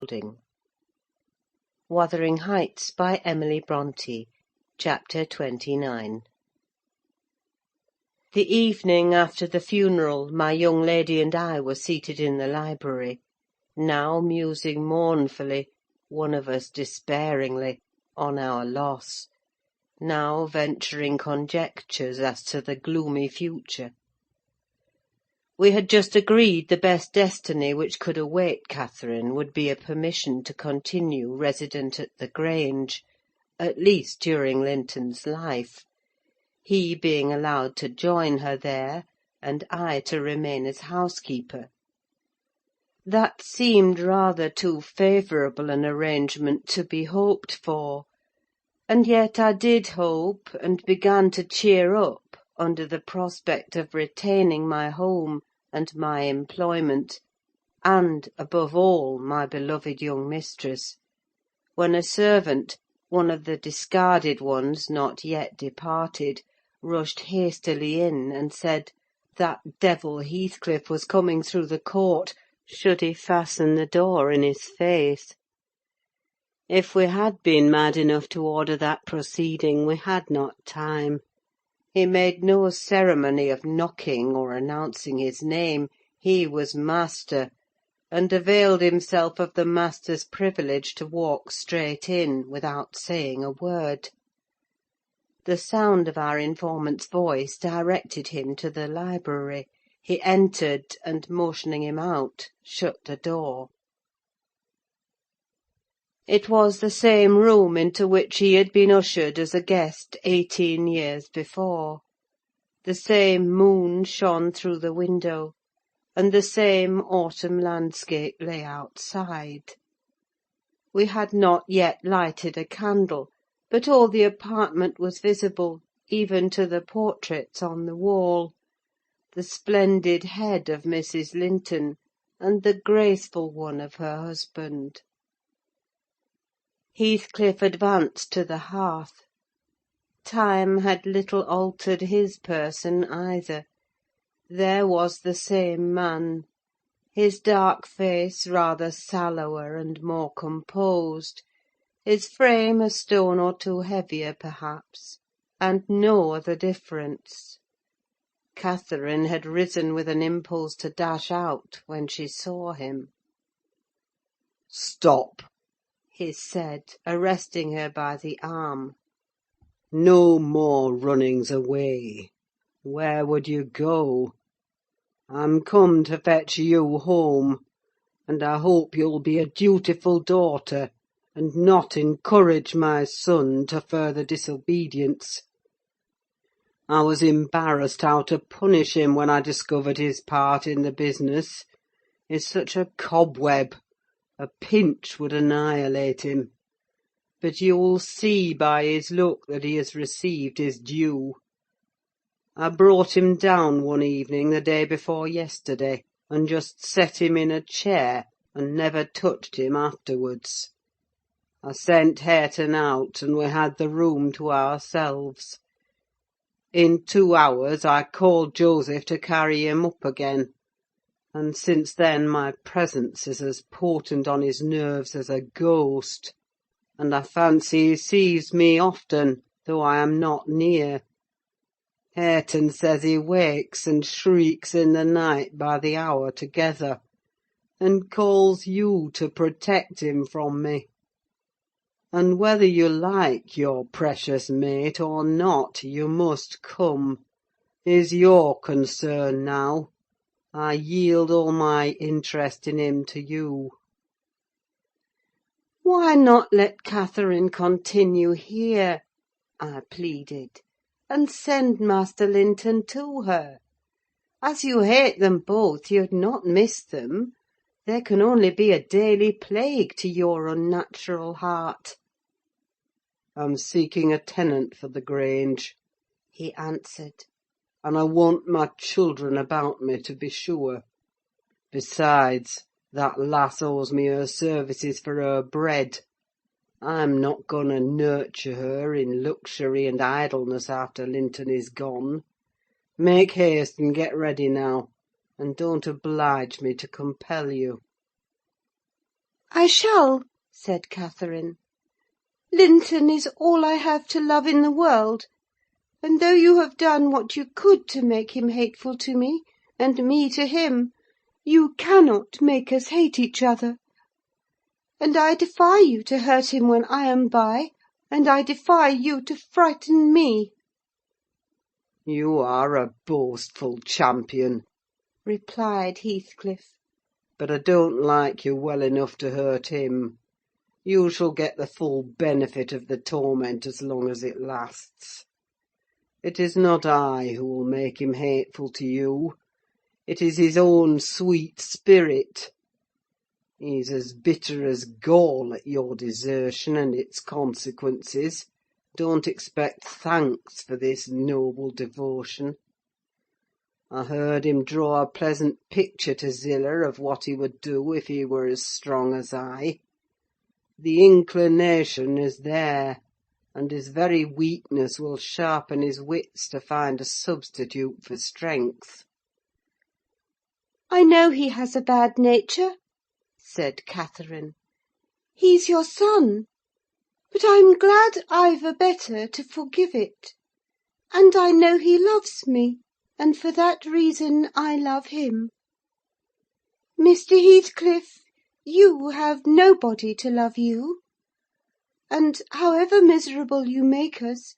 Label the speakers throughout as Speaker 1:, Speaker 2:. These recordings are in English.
Speaker 1: Building. Wuthering Heights, by Emily Brontë. Chapter 29. The evening after the funeral, my young lady and I were seated in the library, now musing mournfully, one of us despairingly, on our loss, now venturing conjectures as to the gloomy future. We had just agreed the best destiny which could await Catherine would be a permission to continue resident at the Grange, at least during Linton's life, he being allowed to join her there, and I to remain as housekeeper. That seemed rather too favourable an arrangement to be hoped for, and yet I did hope, and began to cheer up under the prospect of retaining my home and my employment, and, above all, my beloved young mistress, when a servant, one of the discarded ones not yet departed, rushed hastily in, and said that devil Heathcliff was coming through the court, should he fasten the door in his face. If we had been mad enough to order that proceeding, we had not time. He made no ceremony of knocking or announcing his name: he was master, and availed himself of the master's privilege to walk straight in, without saying a word. The sound of our informant's voice directed him to the library. He entered, and, motioning him out, shut the door. It was the same room into which he had been ushered as a guest 18 years before. The same moon shone through the window, and the same autumn landscape lay outside. We had not yet lighted a candle, but all the apartment was visible, even to the portraits on the wall: the splendid head of Mrs. Linton, and the graceful one of her husband. Heathcliff advanced to the hearth. Time had little altered his person either. There was the same man, his dark face rather sallower and more composed, his frame a stone or two heavier perhaps, and no other difference. Catherine had risen with an impulse to dash out when she saw him.
Speaker 2: "Stop!"
Speaker 1: he said, arresting her by the arm.
Speaker 2: "No more runnings away. Where would you go? I'm come to fetch you home, and I hope you'll be a dutiful daughter, and not encourage my son to further disobedience. I was embarrassed how to punish him when I discovered his part in the business. He's such a cobweb. A pinch would annihilate him. But you'll see by his look that he has received his due. I brought him down one evening the day before yesterday, and just set him in a chair, and never touched him afterwards. I sent Hareton out, and we had the room to ourselves. In 2 hours I called Joseph to carry him up again, and since then my presence is as potent on his nerves as a ghost, and I fancy he sees me often, though I am not near. Hareton says he wakes and shrieks in the night by the hour together, and calls you to protect him from me. And whether you like your precious mate or not, you must come. He's your concern now. I yield all my interest in him to you."
Speaker 1: "Why not let Catherine continue here?" I pleaded, "and send Master Linton to her? As you hate them both, you'd not miss them. They can only be a daily plague to your unnatural heart."
Speaker 2: "I'm seeking a tenant for the Grange,"
Speaker 1: he answered,
Speaker 2: "and I want my children about me, to be sure. Besides, that lass owes me her services for her bread. I'm not going to nurture her in luxury and idleness after Linton is gone. Make haste and get ready now, and don't oblige me to compel you."
Speaker 1: "I shall," said Catherine. "Linton is all I have to love in the world; and though you have done what you could to make him hateful to me, and me to him, you cannot make us hate each other. And I defy you to hurt him when I am by, and I defy you to frighten me."
Speaker 2: "You are a boastful champion," replied Heathcliff. "But I don't like you well enough to hurt him. You shall get the full benefit of the torment as long as it lasts. It is not I who will make him hateful to you. It is his own sweet spirit. He's as bitter as gall at your desertion and its consequences. Don't expect thanks for this noble devotion. I heard him draw a pleasant picture to Zillah of what he would do if he were as strong as I. The inclination is there, and his very weakness will sharpen his wits to find a substitute for strength."
Speaker 1: "I know he has a bad nature," said Catherine. "He's your son; but I'm glad I've a better to forgive it. And I know he loves me, and for that reason I love him. Mr. Heathcliff, you have nobody to love you; and, however miserable you make us,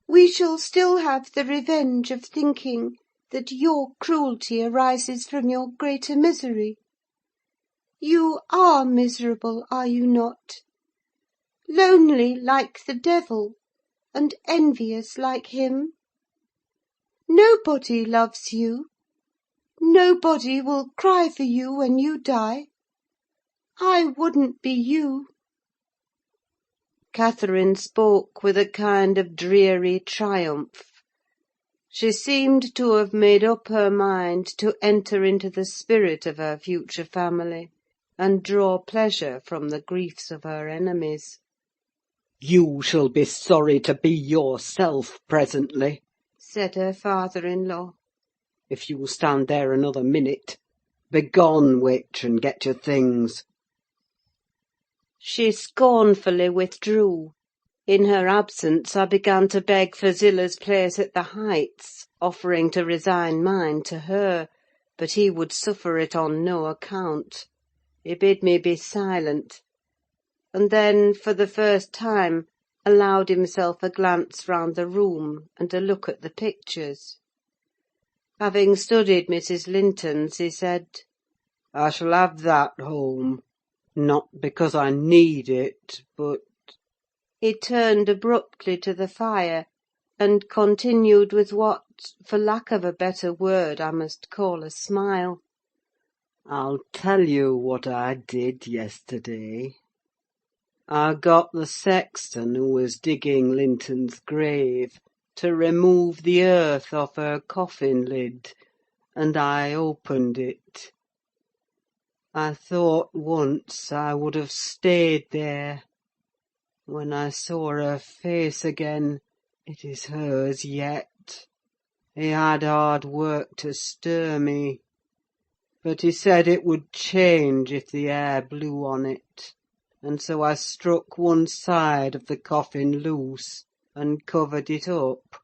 Speaker 1: we shall still have the revenge of thinking that your cruelty arises from your greater misery. You are miserable, are you not? Lonely like the devil, and envious like him? Nobody loves you. Nobody will cry for you when you die. I wouldn't be you." Catherine spoke with a kind of dreary triumph. She seemed to have made up her mind to enter into the spirit of her future family, and draw pleasure from the griefs of her enemies.
Speaker 2: "You shall be sorry to be yourself presently,"
Speaker 1: said her father-in-law.
Speaker 2: "if you stand there another minute. Begone, witch, and get your things."
Speaker 1: She scornfully withdrew. In her absence, I began to beg for Zillah's place at the Heights, offering to resign mine to her; but he would suffer it on no account. He bid me be silent, and then, for the first time, allowed himself a glance round the room, and a look at the pictures. Having studied Mrs. Linton's, he said,
Speaker 2: "I shall have that home. Not because I need it, but—"
Speaker 1: He turned abruptly to the fire, and continued with what, for lack of a better word, I must call a smile.
Speaker 2: "I'll tell you what I did yesterday. I got the sexton who was digging Linton's grave to remove the earth off her coffin lid, and I opened it. I thought once I would have stayed there. When I saw her face again, it is hers yet. He had hard work to stir me, but he said it would change if the air blew on it, and so I struck one side of the coffin loose and covered it up.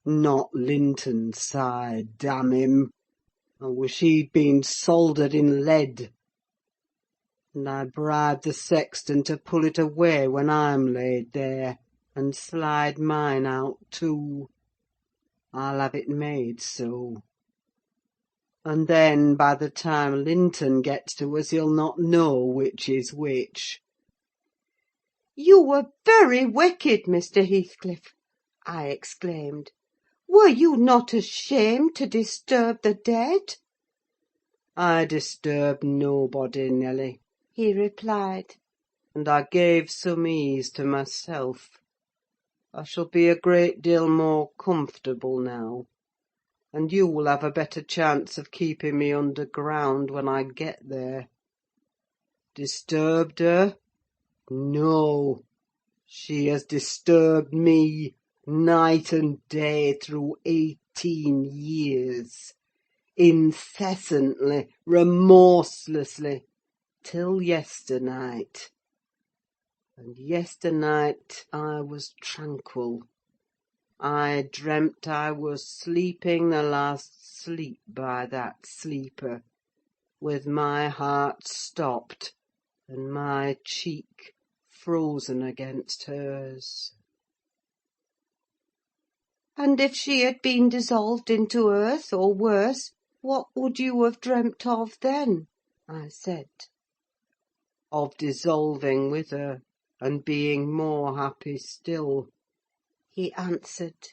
Speaker 2: Not Linton's side, damn him! I wish he'd been soldered in lead. And I bribed the sexton to pull it away when I'm laid there, and slide mine out too. I'll have it made so. And then, by the time Linton gets to us, he'll not know which is which."
Speaker 1: "You were very wicked, Mr. Heathcliff!" I exclaimed. "Were you not ashamed to disturb the dead?"
Speaker 2: "I disturbed nobody, Nelly," he replied, "and I gave some ease to myself. I shall be a great deal more comfortable now, and you will have a better chance of keeping me underground when I get there. Disturbed her? No! She has disturbed me, night and day, through 18 years. Incessantly, remorselessly. till yesternight. And yesternight I was tranquil. I dreamt I was sleeping the last sleep by that sleeper, with my heart stopped and my cheek frozen against hers.
Speaker 1: And if she had been dissolved into earth, or worse, what would you have dreamt of then? I said.
Speaker 2: Of dissolving with her, and being more happy still,
Speaker 1: he answered.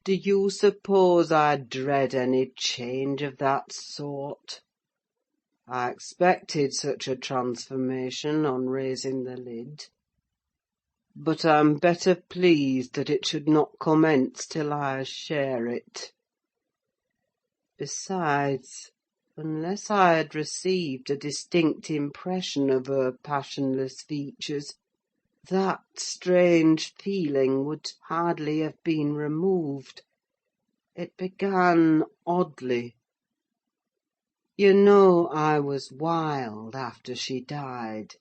Speaker 2: Do you suppose I dread any change of that sort? I expected such a transformation on raising the lid, but I'm better pleased that it should not commence till I share it. Besides, unless I had received a distinct impression of her passionless features, that strange feeling would hardly have been removed. It began oddly. You know I was wild after she died,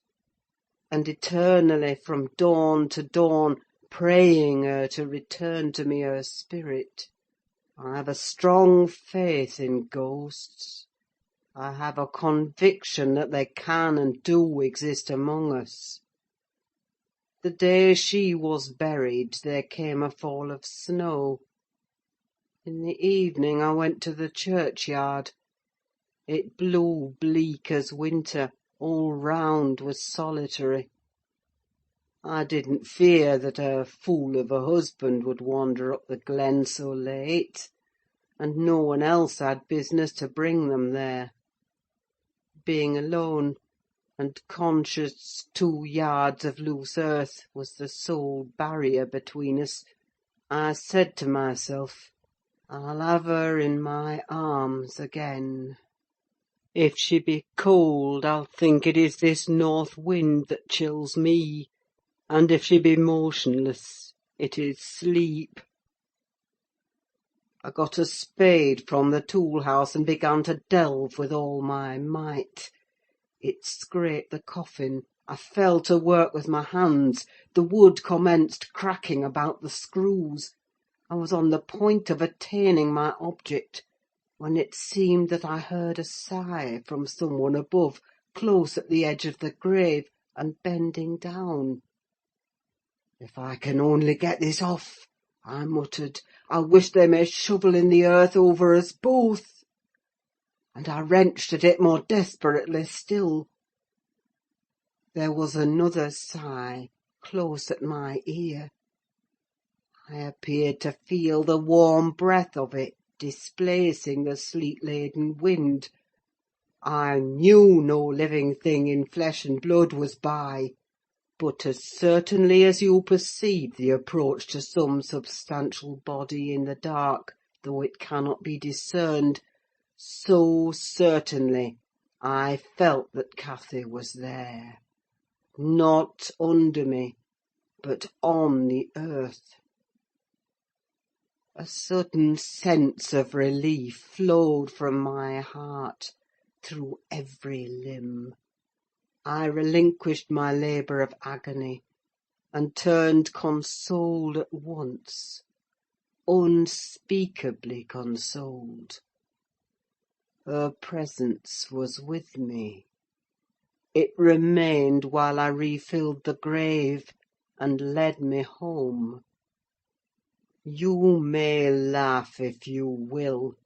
Speaker 2: and eternally from dawn to dawn praying her to return to me her spirit. I have a strong faith in ghosts. I have a conviction that they can and do exist among us. The day she was buried, there came a fall of snow. In the evening I went to the churchyard. It blew bleak as winter, all round was solitary. I didn't fear that her fool of a husband would wander up the glen so late, and no one else had business to bring them there. Being alone, and conscious 2 yards of loose earth was the sole barrier between us, I said to myself, I'll have her in my arms again. If she be cold, I'll think it is this north wind that chills me, and if she be motionless, it is sleep. I got a spade from the tool-house and began to delve with all my might. It scraped the coffin. I fell to work with my hands. The wood commenced cracking about the screws. I was on the point of attaining my object, when it seemed that I heard a sigh from someone above, close at the edge of the grave, and bending down. "If I can only get this off," I muttered, "I wish they may shovel in the earth over us both." And I wrenched at it more desperately still. There was another sigh, close at my ear. I appeared to feel the warm breath of it displacing the sleet-laden wind. I knew no living thing in flesh and blood was by, but as certainly as you perceive the approach to some substantial body in the dark, though it cannot be discerned, so certainly I felt that Cathy was there, not under me, but on the earth. A sudden sense of relief flowed from my heart through every limb. I relinquished my labour of agony, and turned consoled at once, unspeakably consoled. Her presence was with me. It remained while I refilled the grave, and led me home. You may laugh if you will,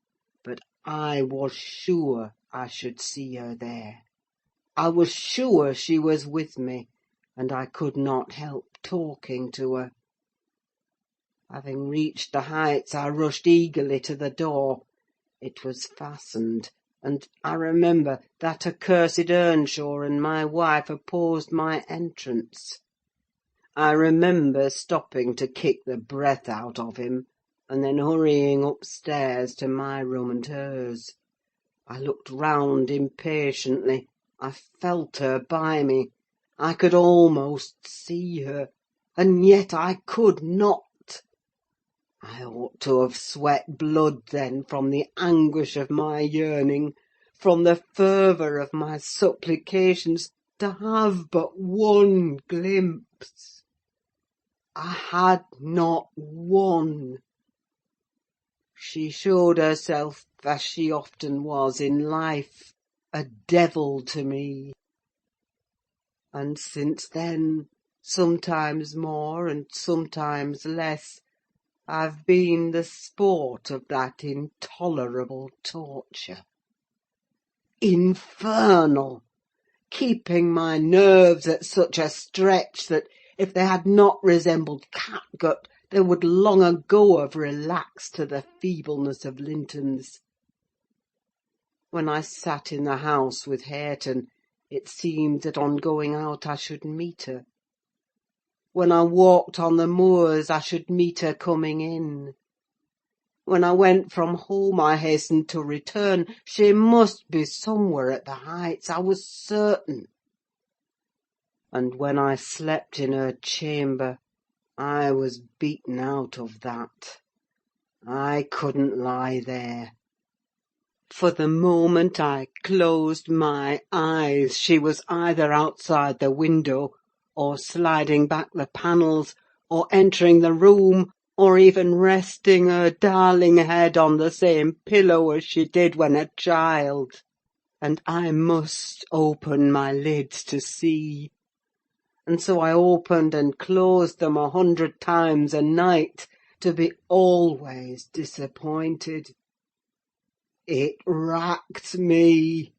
Speaker 2: but I was sure I should see her there. I was sure she was with me, and I could not help talking to her. Having reached the heights, I rushed eagerly to the door. It was fastened, and I remember that accursed Earnshaw and my wife opposed my entrance. I remember stopping to kick the breath out of him, and then hurrying upstairs to my room and hers. I looked round impatiently. I felt her by me. I could almost see her, and yet I could not. I ought to have sweat blood then from the anguish of my yearning, from the fervour of my supplications, to have but one glimpse. I had not one. She showed herself, as she often was in life, a devil to me. And since then, sometimes more and sometimes less, I've been the sport of that intolerable torture. Infernal! Keeping my nerves at such a stretch that, if they had not resembled catgut, they would long ago have relaxed to the feebleness of Linton's. When I sat in the house with Hareton, it seemed that on going out I should meet her. When I walked on the moors, I should meet her coming in. When I went from home, I hastened to return. She must be somewhere at the Heights, I was certain. And when I slept in her chamber, I was beaten out of that. I couldn't lie there. For the moment I closed my eyes, she was either outside the window, or sliding back the panels, or entering the room, or even resting her darling head on the same pillow as she did when a child. And I must open my lids to see. And so I opened and closed them 100 times a night, to be always disappointed. It racked me.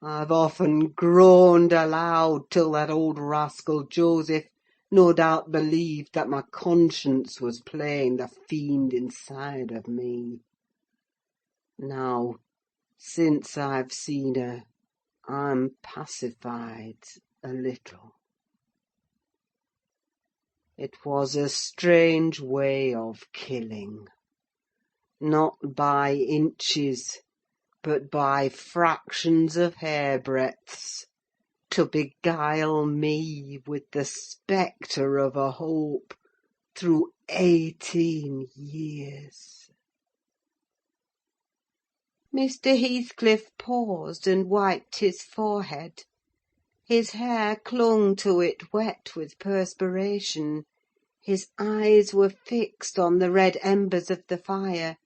Speaker 2: I've often groaned aloud till that old rascal Joseph no doubt believed that my conscience was playing the fiend inside of me. Now, since I've seen her, I'm pacified a little. It was a strange way of killing. Not by inches, but by fractions of hairbreadths, to beguile me with the spectre of a hope through 18 years.
Speaker 1: Mr. Heathcliff paused and wiped his forehead. His hair clung to it wet with perspiration. His eyes were fixed on the red embers of the fire,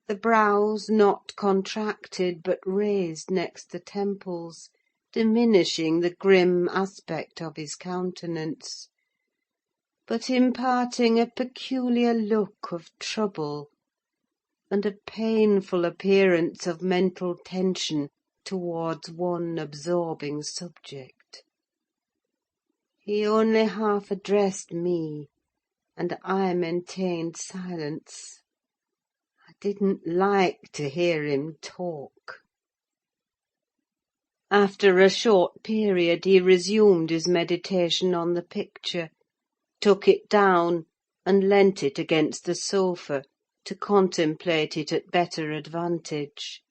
Speaker 1: the brows not contracted but raised next the temples, diminishing the grim aspect of his countenance, but imparting a peculiar look of trouble, and a painful appearance of mental tension towards one absorbing subject. He only half addressed me, and I maintained silence. I didn't like to hear him talk. After a short period he resumed his meditation on the picture, took it down, and leant it against the sofa, to contemplate it at better advantage;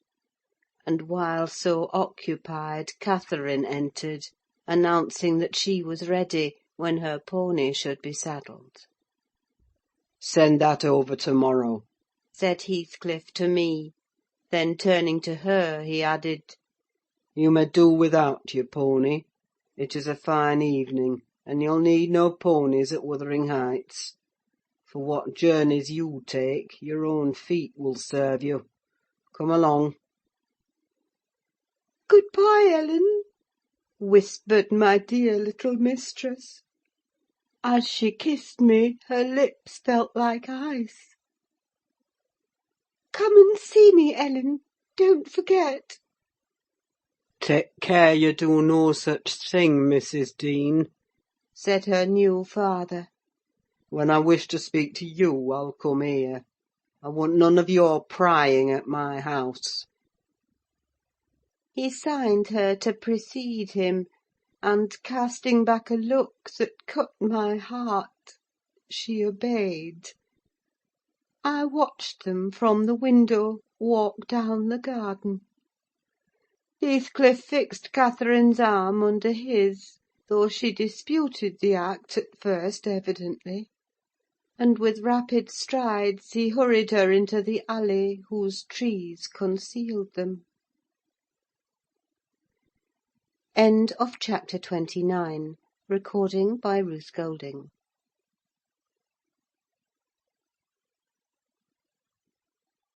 Speaker 1: and while so occupied, Catherine entered, announcing that she was ready, when her pony should be saddled.
Speaker 2: "Send that over to-morrow,"
Speaker 1: said Heathcliff to me; then turning to her, he added,
Speaker 2: "You may do without your pony. It is a fine evening, and you'll need no ponies at Wuthering Heights. For what journeys you take, your own feet will serve you. Come along."
Speaker 1: "Good-bye, Ellen," whispered my dear little mistress. As she kissed me, her lips felt like ice. "Come and see me, Ellen. Don't forget."
Speaker 2: "Take care you do no such thing, Mrs. Dean,"
Speaker 1: said her new father.
Speaker 2: "When I wish to speak to you, I'll come here. I want none of your prying at my house."
Speaker 1: He signed her to precede him, and, casting back a look that cut my heart, she obeyed. I watched them from the window walk down the garden. Heathcliff fixed Catherine's arm under his, though she disputed the act at first, evidently; and with rapid strides he hurried her into the alley whose trees concealed them. End of Chapter 29. Recording by Ruth Golding.